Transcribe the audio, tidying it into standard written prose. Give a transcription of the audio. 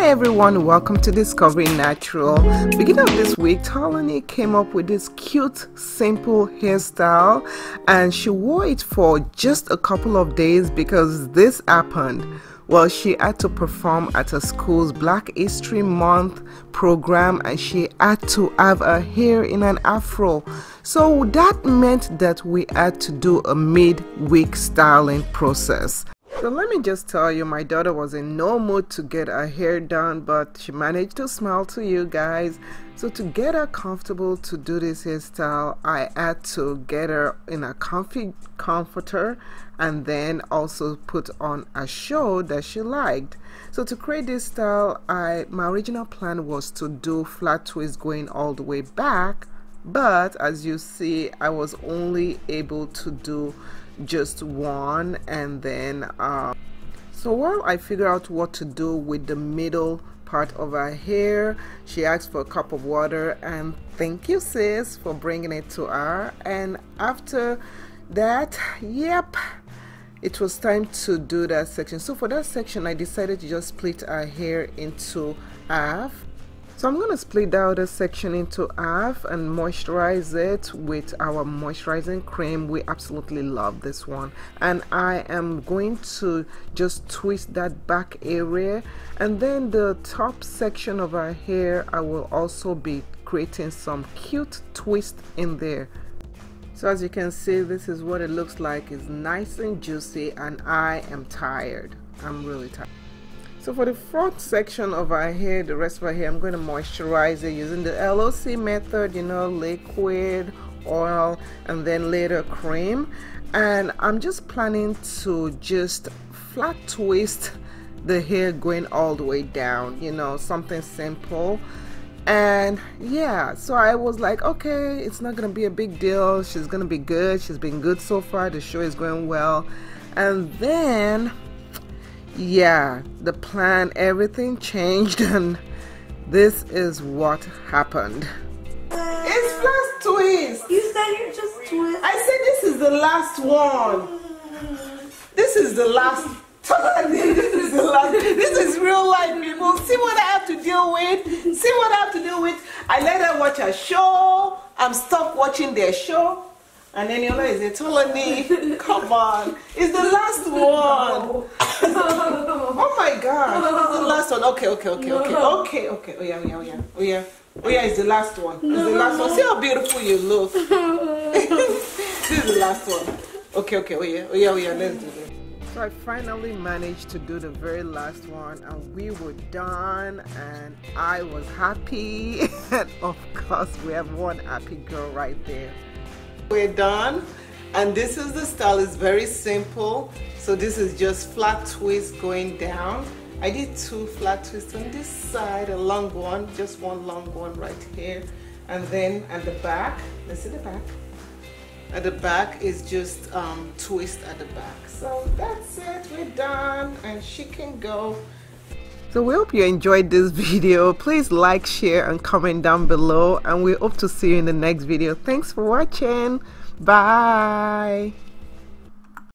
Hi everyone, welcome to Discovering Natural. Beginning of this week, Tolani came up with this cute, simple hairstyle, and she wore it for just a couple of days because this happened. Well, she had to perform at her school's Black History Month program, and she had to have her hair in an afro. So that meant that we had to do a mid-week styling process. So let me just tell you, my daughter was in no mood to get her hair done, but she managed to smile to you guys. So to get her comfortable to do this hairstyle, I had to get her in a comfy comforter and then also put on a show that she liked. So to create this style, my original plan was to do flat twist going all the way back, but as you see, I was only able to do just one, and then so while I figure out what to do with the middle part of her hair, she asked for a cup of water, and thank you sis for bringing it to her. And after that, yep, it was time to do that section. So for that section, I decided to just split her hair into half. So I'm going to split the outer section into half and moisturize it with our moisturizing cream. We absolutely love this one. And I am going to just twist that back area. And then the top section of our hair, I will also be creating some cute twist in there. So as you can see, this is what it looks like. It's nice and juicy, and I am tired. I'm really tired. So for the front section of our hair, the rest of our hair, I'm going to moisturize it using the LOC method, you know, liquid, oil, and then later cream. And I'm just planning to just flat twist the hair going all the way down, you know, something simple. And yeah, so I was like, okay, it's not going to be a big deal. She's going to be good. She's been good so far. The show is going well. And then yeah, the plan, everything changed, and this is what happened. It's flat twist. You said you're just twist. I said this is the last one. This is the last. This is the last. This is real life, people. See what I have to deal with. See what I have to deal with. I let her watch a show. I'm stuck watching their show. And then you're like, Tolani, come on. It's the last one. Oh my gosh. It's the last one. Okay. Oh yeah, it's the last one. It's the last one. See how beautiful you look. This is the last one. Okay. Oh yeah, let's do this. So I finally managed to do the very last one, and we were done, and I was happy. And of course, we have one happy girl right there. We're done, and this is the style. It's very simple. So this is just flat twist going down. I did 2 flat twists on this side, a long one, just one long one right here, and then at the back, let's see the back. At the back is just twist at the back. So that's it, we're done, and she can go. So we hope you enjoyed this video. Please like, share, and comment down below, and we hope to see you in the next video. Thanks for watching. Bye.